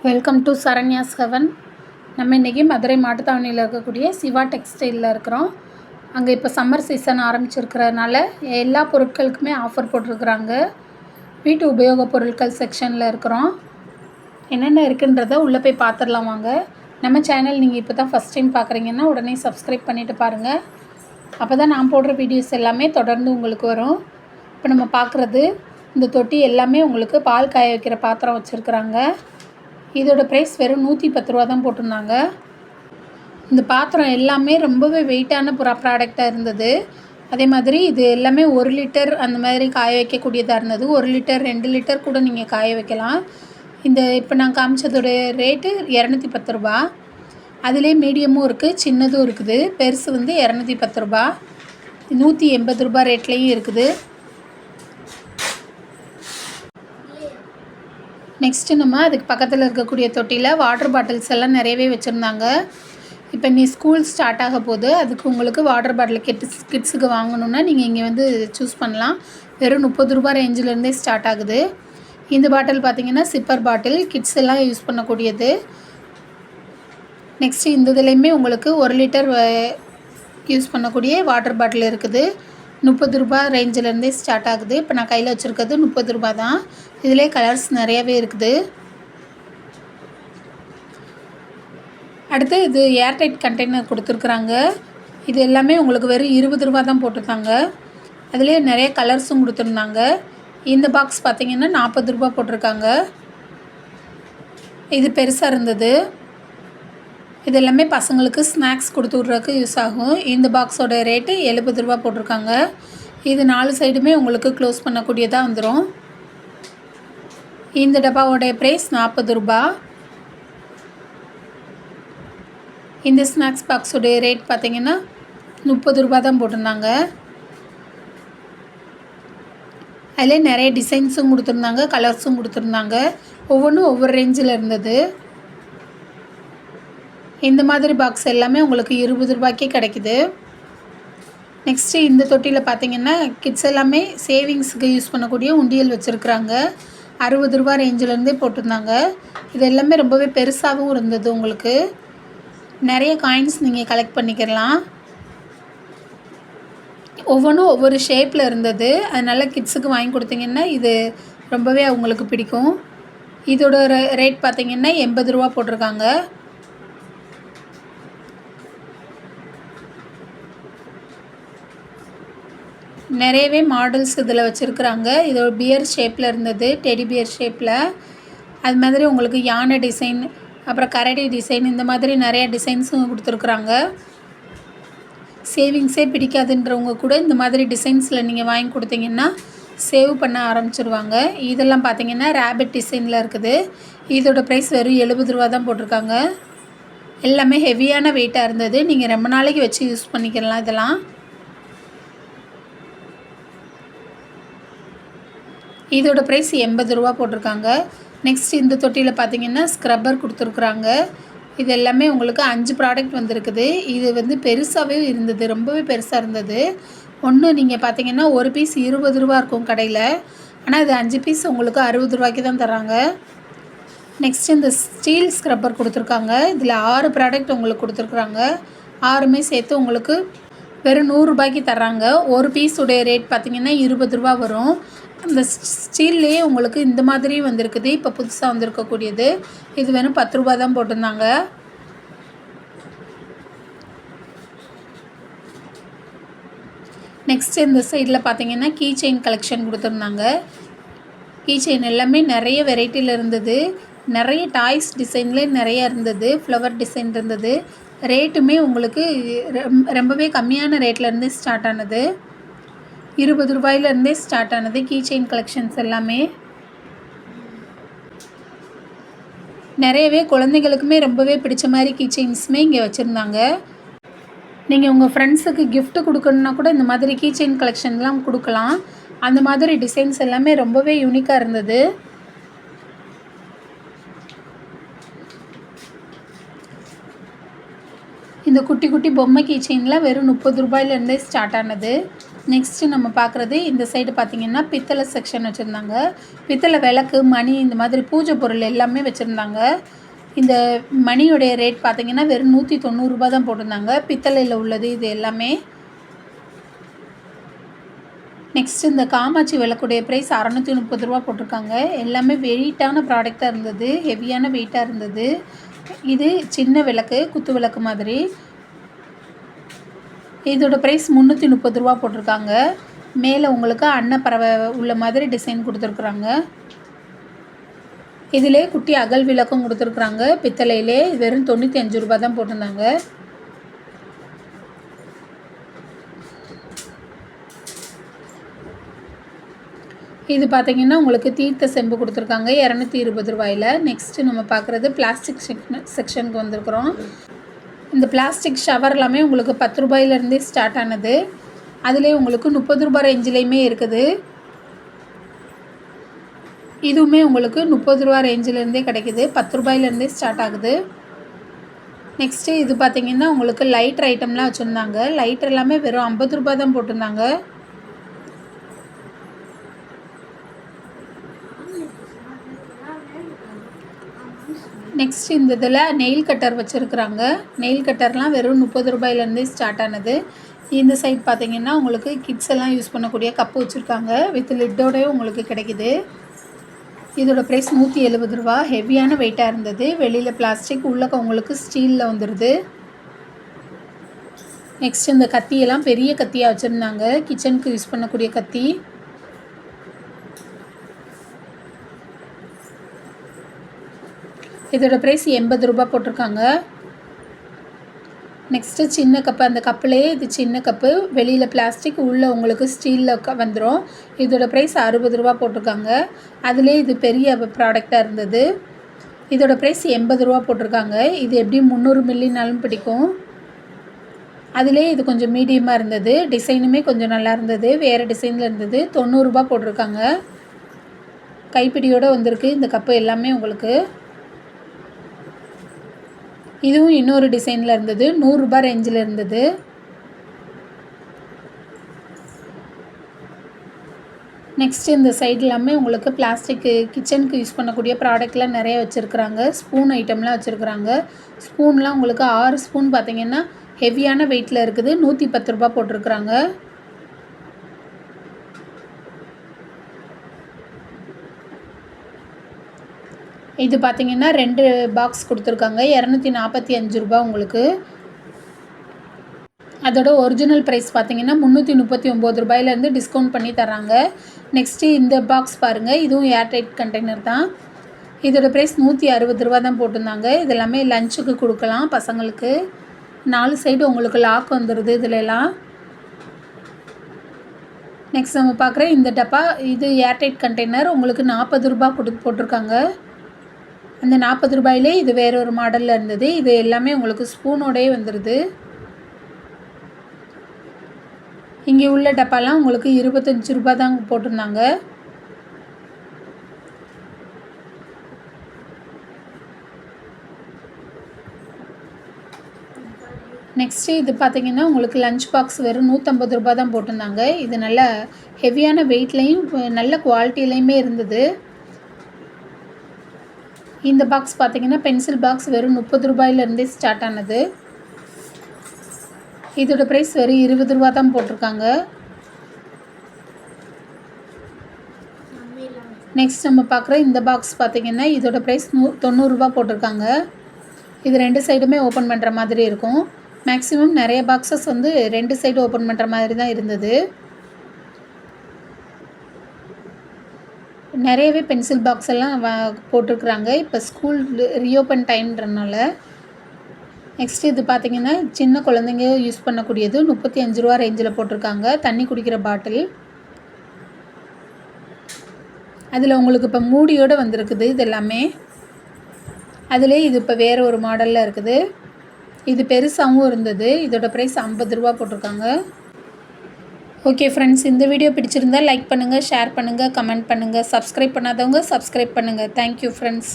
Welcome to Saranya's heaven. நம்ம இன்றைக்கி மதுரை மாட்டுத்தாவணியில் இருக்கக்கூடிய சிவா டெக்ஸ்டைலில் இருக்கிறோம். அங்கே இப்போ சம்மர் சீசன் ஆரம்பிச்சிருக்கிறதுனால எல்லா பொருட்களுக்குமே ஆஃபர் போட்டிருக்கிறாங்க. வீட்டு உபயோகப் பொருட்கள் செக்ஷனில் இருக்கிறோம். என்னென்ன இருக்குன்றதை உள்ளே போய் பார்த்துடலாம் வாங்க. நம்ம சேனல் நீங்கள் இப்போ தான் ஃபஸ்ட் டைம் பார்க்குறீங்கன்னா உடனே சப்ஸ்கிரைப் பண்ணிவிட்டு பாருங்கள். அப்போ தான் நான் போடுற வீடியோஸ் எல்லாமே தொடர்ந்து உங்களுக்கு வரும். இப்போ நம்ம பார்க்குறது இந்த தொட்டி எல்லாமே உங்களுக்கு பால் காய வைக்கிற பாத்திரம் வச்சுருக்குறாங்க. இதோட ப்ரைஸ் வெறும் 110 ரூபா தான் போட்டிருந்தாங்க. இந்த பாத்திரம் எல்லாமே ரொம்பவே வெயிட்டான ப்ராடக்டாக இருந்தது. அதே மாதிரி இது எல்லாமே 1 லிட்டர் அந்த மாதிரி காய வைக்கக்கூடியதாக இருந்தது. 1 லிட்டர் 2 லிட்டர் கூட நீங்கள் காய வைக்கலாம். இந்த இப்போ நான் காமிச்சதோடைய ரேட்டு 210 ரூபா. அதிலே மீடியமும் இருக்குது, சின்னதும் இருக்குது. பெருசு வந்து 210 ரூபா, 180 ரூபா ரேட்லேயும் இருக்குது. நெக்ஸ்ட்டு நம்ம அதுக்கு பக்கத்தில் இருக்கக்கூடிய தொட்டியில் வாட்டர் பாட்டில்ஸ் எல்லாம் நிறையவே வச்சுருந்தாங்க. இப்போ நீ ஸ்கூல் ஸ்டார்ட் ஆக போது அதுக்கு உங்களுக்கு வாட்டர் பாட்டில் கிட்ஸுக்கு வாங்கணுன்னா நீங்கள் இங்கே வந்து சூஸ் பண்ணலாம். வெறும் 30 ரூபா ரேஞ்சிலேருந்தே ஸ்டார்ட் ஆகுது. இந்த பாட்டில் பார்த்திங்கன்னா சிப்பர் பாட்டில், கிட்ஸ் எல்லாம் யூஸ் பண்ணக்கூடியது. நெக்ஸ்ட்டு இந்த இதுலேயுமே உங்களுக்கு 1 லிட்டர் யூஸ் பண்ணக்கூடிய வாட்டர் பாட்டில் இருக்குது. 30 ரூபா ரேஞ்சிலேருந்தே ஸ்டார்ட் ஆகுது. இப்போ நான் கையில் வச்சுருக்கிறது 30 ரூபா தான். இதிலே கலர்ஸ் நிறையாவே இருக்குது. அடுத்து இது ஏர்டைட் கண்டெய்னர் கொடுத்துருக்குறாங்க. இது எல்லாமே உங்களுக்கு வெறும் 20 ரூபா தான் போட்டிருந்தாங்க. அதிலே நிறைய கலர்ஸும் கொடுத்துருந்தாங்க. இந்த பாக்ஸ் பார்த்திங்கன்னா 40 ரூபா போட்டிருக்காங்க. இது பெருசாக இருந்தது. இது எல்லாமே பசங்களுக்கு ஸ்நாக்ஸ் கொடுத்து விட்றதுக்கு யூஸ் ஆகும். இந்த பாக்ஸோட ரேட்டு 70 ரூபா போட்டிருக்காங்க. இது 4 சைடுமே உங்களுக்கு க்ளோஸ் பண்ணக்கூடியதாக வந்துடும். இந்த டப்பாவோடைய ப்ரைஸ் 40 ரூபா. இந்த ஸ்நாக்ஸ் பாக்ஸோடைய ரேட் பார்த்திங்கன்னா 30 ரூபா தான் போட்டிருந்தாங்க. அதில் நிறைய டிசைன்ஸும் கொடுத்துருந்தாங்க, கலர்ஸும் கொடுத்துருந்தாங்க. ஒவ்வொன்றும் ஒவ்வொரு ரேஞ்சில் இருந்தது. இந்த மாதிரி பாக்ஸ் எல்லாமே உங்களுக்கு 20 ரூபாய்க்கே கிடைக்குது. நெக்ஸ்ட்டு இந்த தொட்டியில் பார்த்திங்கன்னா கிட்ஸ் எல்லாமே சேவிங்ஸுக்கு யூஸ் பண்ணக்கூடிய உண்டியல் வச்சுருக்குறாங்க. 60 ரூபா ரேஞ்சிலேருந்தே போட்டிருந்தாங்க. இது எல்லாமே ரொம்பவே பெருசாகவும் இருந்தது. உங்களுக்கு நிறைய காயின்ஸ் நீங்கள் கலெக்ட் பண்ணிக்கலாம். ஒவ்வொன்றும் ஒவ்வொரு ஷேப்பில் இருந்தது. அதனால் கிட்ஸுக்கு வாங்கி கொடுத்தீங்கன்னா இது ரொம்பவே அவங்களுக்கு பிடிக்கும். இதோட ரேட் பார்த்திங்கன்னா 80 ரூபா போட்டிருக்காங்க. நிறையவே மாடல்ஸ் இதில் வச்சுருக்குறாங்க. இது ஒரு பியர் ஷேப்பில் இருந்தது, டெடி பியர் ஷேப்பில். அது மாதிரி உங்களுக்கு யானை டிசைன், அப்புறம் கரடி டிசைன், இந்த மாதிரி நிறையா டிசைன்ஸும் கொடுத்துருக்குறாங்க. சேவிங்ஸே பிடிக்காதுன்றவங்க கூட இந்த மாதிரி டிசைன்ஸில் நீங்கள் வாங்கி கொடுத்தீங்கன்னா சேவ் பண்ண ஆரம்பிச்சிருவாங்க. இதெல்லாம் பார்த்திங்கன்னா ரேபிட் டிசைனில் இருக்குது. இதோட ப்ரைஸ் வெறும் 70 ரூபா தான் போட்டிருக்காங்க. எல்லாமே ஹெவியான வெயிட்டாக இருந்தது. நீங்கள் ரொம்ப நாளைக்கு வச்சு யூஸ் பண்ணிக்கலாம். இதெல்லாம் இதோட ப்ரைஸ் 80 ரூபா போட்டிருக்காங்க. நெக்ஸ்ட் இந்த தொட்டியில் பார்த்திங்கன்னா ஸ்க்ரப்பர் கொடுத்துருக்குறாங்க. இது எல்லாமே உங்களுக்கு 5 ப்ராடக்ட் வந்திருக்குது. இது வந்து பெருசாகவே இருந்தது, ரொம்பவே பெருசாக இருந்தது. ஒன்று நீங்கள் பார்த்திங்கன்னா ஒரு பீஸ் 20 ரூபா இருக்கும் கடையில். ஆனால் இது 5 பீஸ் உங்களுக்கு 60 ரூபாய்க்கு தான் தராங்க. நெக்ஸ்ட் இந்த ஸ்டீல் ஸ்க்ரப்பர் கொடுத்துருக்காங்க. இதில் 6 ப்ராடக்ட் உங்களுக்கு கொடுத்துருக்குறாங்க. 6மே சேர்த்து உங்களுக்கு வெறும் 100 ரூபாய்க்கு தர்றாங்க. ஒரு பீஸுடைய ரேட் பார்த்திங்கன்னா 20 ரூபா வரும். அந்த ஸ்டீல்லையே உங்களுக்கு இந்த மாதிரி வந்திருக்குது. இப்போ புதுசாக வந்திருக்கக்கூடியது இது வெறும் 10 ரூபா தான் போட்டிருந்தாங்க. நெக்ஸ்ட் இந்த சைடில் பார்த்தீங்கன்னா கீ செயின் கலெக்ஷன் கொடுத்துருந்தாங்க. கீ செயின் எல்லாமே நிறைய வெரைட்டியில் இருந்தது. நிறைய டாய்ஸ் டிசைன்லேயே நிறையா இருந்தது. ஃப்ளவர் டிசைன் இருந்தது. ரேட்டுமே உங்களுக்கு ரொம்பவே கம்மியான ரேட்லேருந்தே ஸ்டார்ட் ஆனது. 20 ரூபாயிலேருந்தே ஸ்டார்ட் ஆனது கீ செயின் கலெக்ஷன்ஸ் எல்லாமே. நிறையவே குழந்தைகளுக்குமே ரொம்பவே பிடிச்ச மாதிரி கீ செயின்ஸுமே இங்கே வச்சுருந்தாங்க. நீங்கள் உங்கள் ஃப்ரெண்ட்ஸுக்கு கிஃப்ட் கொடுக்கணுன்னா கூட இந்த மாதிரி கீ செயின் கலெக்ஷன்லாம் கொடுக்கலாம். அந்த மாதிரி டிசைன்ஸ் எல்லாமே ரொம்பவே யூனிக்காக இருந்தது. இந்த குட்டி குட்டி பொம்மை கீ செயின்லாம் வெறும் 30 ரூபாயிலேருந்தே ஸ்டார்ட் ஆனது. நெக்ஸ்ட்டு நம்ம பார்க்குறது இந்த சைடு பார்த்திங்கன்னா பித்தளை செக்ஷன் வச்சுருந்தாங்க. பித்தளை விளக்கு, மணி, இந்த மாதிரி பூஜை பொருள் எல்லாமே வச்சுருந்தாங்க. இந்த மணியோடைய ரேட் பார்த்திங்கன்னா வெறும் ரூ. 190 தான் போட்டிருந்தாங்க. பித்தளையில் உள்ளது இது எல்லாமே. நெக்ஸ்ட் இந்த காமாட்சி விளக்குடைய ப்ரைஸ் ரூ. 630 போட்டிருக்காங்க. எல்லாமே வெயிட்டான ப்ராடக்டாக இருந்தது, ஹெவியான வெயிட்டாக இருந்தது. இது சின்ன விளக்கு, குத்து விளக்கு மாதிரி. இதோட ப்ரைஸ் ரூ. 330 போட்டிருக்காங்க. மேலே உங்களுக்கு அன்னப்பறவை உள்ள மாதிரி டிசைன் கொடுத்துருக்குறாங்க. இதிலே குட்டி அகல் விளக்கும் கொடுத்துருக்குறாங்க பித்தளையிலே. வெறும் ரூ. 95 தான் போட்டிருந்தாங்க. இது பார்த்திங்கன்னா உங்களுக்கு தீர்த்த செம்பு கொடுத்துருக்காங்க ரூ. 220. நெக்ஸ்ட்டு நம்ம பார்க்குறது பிளாஸ்டிக் செக்ஷனுக்கு வந்திருக்கிறோம். இந்த பிளாஸ்டிக் ஷவர் எல்லாமே உங்களுக்கு ரூ. 10 ஸ்டார்ட் ஆனது. அதிலே உங்களுக்கு ரூ. 30 ரேஞ்சிலையுமே இருக்குது. இதுவுமே உங்களுக்கு ரூ. 30 ரேஞ்சிலேருந்தே கிடைக்குது. ரூ. 10 ஸ்டார்ட் ஆகுது. நெக்ஸ்ட்டு இது பார்த்திங்கன்னா உங்களுக்கு லைட்டர் ஐட்டம்லாம் வச்சுருந்தாங்க. லைட்டர் எல்லாமே வெறும் ரூ. 50 தான் போட்டிருந்தாங்க. நெக்ஸ்ட் இந்த இதில் நெயில் கட்டர் வச்சுருக்குறாங்க. நெயில் கட்டர்லாம் வெறும் ரூ. 30 ஸ்டார்ட் ஆனது. இந்த சைட் பார்த்திங்கன்னா உங்களுக்கு கிட்ஸ் எல்லாம் யூஸ் பண்ணக்கூடிய கப்பு வச்சுருக்காங்க. வித் லிட்டோடய உங்களுக்கு கிடைக்கிது. இதோட ப்ரைஸ் ரூ. 170. ஹெவியான வெயிட்டாக இருந்தது. வெளியில் பிளாஸ்டிக், உள்ளக்க உங்களுக்கு ஸ்டீலில் வந்துடுது. நெக்ஸ்ட் இந்த கத்தியெல்லாம் பெரிய கத்தியாக வச்சுருந்தாங்க. கிச்சனுக்கு யூஸ் பண்ணக்கூடிய கத்தி. இதோட ப்ரைஸ் ரூ. 80 போட்டிருக்காங்க. நெக்ஸ்ட்டு சின்ன கப்பு. அந்த கப்புலேயே இது சின்ன கப்பு, வெளியில் பிளாஸ்டிக், உள்ளே உங்களுக்கு ஸ்டீலில் வந்துடும். இதோட ப்ரைஸ் ரூ. 60 போட்டிருக்காங்க. அதிலே இது பெரிய ப்ராடக்டாக இருந்தது. இதோட ப்ரைஸ் ரூ. 80 போட்டிருக்காங்க. இது எப்படி 300 மில்லினாலும் பிடிக்கும். அதிலே இது கொஞ்சம் மீடியமாக இருந்தது. டிசைனுமே கொஞ்சம் நல்லா இருந்தது. வேறு டிசைனில் இருந்தது. ரூ. 90 போட்டிருக்காங்க. கைப்பிடியோடு வந்திருக்கு இந்த கப்பு எல்லாமே உங்களுக்கு. இதுவும் இன்னொரு டிசைனில் இருந்தது. ரூ. 100 ரேஞ்சில் இருந்தது. நெக்ஸ்ட் இந்த சைடு எல்லாமே உங்களுக்கு பிளாஸ்டிக்கு கிச்சனுக்கு யூஸ் பண்ணக்கூடிய ப்ராடக்ட்லாம் நிறைய வச்சுருக்குறாங்க. ஸ்பூன் ஐட்டம்லாம் வச்சுருக்குறாங்க. ஸ்பூன்லாம் உங்களுக்கு 6 ஸ்பூன் பார்த்திங்கன்னா ஹெவியான வெயிட்டில் இருக்குது. ரூ. 110 போட்டிருக்குறாங்க. இது பார்த்திங்கன்னா 2 பாக்ஸ் கொடுத்துருக்காங்க. ரூ. 245 உங்களுக்கு. அதோட ஒரிஜினல் ப்ரைஸ் பார்த்திங்கன்னா ரூ. 339 டிஸ்கவுண்ட் பண்ணி தராங்க. நெக்ஸ்ட்டு இந்த பாக்ஸ் பாருங்கள். இதுவும் ஏர்டைட் கண்டெய்னர் தான். இதோட ப்ரைஸ் ரூ. 160 தான் போட்டிருந்தாங்க. இது எல்லாமே லஞ்சுக்கு கொடுக்கலாம் பசங்களுக்கு. 4 சைடு உங்களுக்கு லாக் வந்துடுது இதிலெல்லாம். நெக்ஸ்ட் நம்ம பார்க்குற இந்த டப்பா, இது ஏர்டைட் கண்டெய்னர் உங்களுக்கு ரூ. 40 போட்டிருக்காங்க. அந்த ரூ. 40 இது வேற ஒரு மாடலில் இருந்தது. இது எல்லாமே உங்களுக்கு ஸ்பூனோடயே வந்துடுது. இங்கே உள்ள டப்பாலாம் உங்களுக்கு ரூ. 25 தான் போட்டிருந்தாங்க. நெக்ஸ்ட்டு இது பார்த்திங்கன்னா உங்களுக்கு லஞ்ச் பாக்ஸ் வெறும் ரூ. 150 தான் போட்டிருந்தாங்க. இது நல்ல ஹெவியான வெயிட்லேயும் நல்ல குவாலிட்டிலையுமே இருந்தது. இந்த பாக்ஸ் பார்த்திங்கன்னா பென்சில் பாக்ஸ் வெறும் ரூ. 30 ஸ்டார்ட் ஆனது. இதோட ப்ரைஸ் வெறும் ரூ. 20 தான் போட்டிருக்காங்க. நெக்ஸ்ட் நம்ம பார்க்குற இந்த பாக்ஸ் பார்த்திங்கன்னா இதோட ப்ரைஸ் ரூ. 90 போட்டிருக்காங்க. இது 2 சைடுமே ஓப்பன் பண்ணுற மாதிரி இருக்கும். மேக்ஸிமம் நிறைய பாக்ஸஸ் வந்து 2 சைடு ஓப்பன் பண்ணுற மாதிரி தான் இருந்தது. நிறையவே பென்சில் பாக்ஸ் எல்லாம் போட்டிருக்குறாங்க. இப்போ ஸ்கூல் ரீஓப்பன் டைம்ன்றனால. நெக்ஸ்ட் இது பார்த்திங்கன்னா சின்ன குழந்தைங்க யூஸ் பண்ணக்கூடியது ரூ. 35 ரேஞ்சில் போட்டிருக்காங்க. தண்ணி குடிக்கிற பாட்டில். அதில் உங்களுக்கு இப்போ மூடியோடு வந்திருக்குது இது எல்லாமே. அதிலே இது இப்போ வேறு ஒரு மாடலில் இருக்குது. இது பெருசாகவும் இருந்தது. இதோட ப்ரைஸ் ரூ. 50 போட்டிருக்காங்க. ஓகே ஃப்ரெண்ட்ஸ், இந்த வீடியோ பிடிச்சிருந்தால் லைக் பண்ணுங்கள், ஷேர் பண்ணுங்கள், கமெண்ட் பண்ணுங்கள். சப்ஸ்கிரைப் பண்ணாதவங்க சப்ஸ்கிரைப் பண்ணுங்கள். Thank you friends.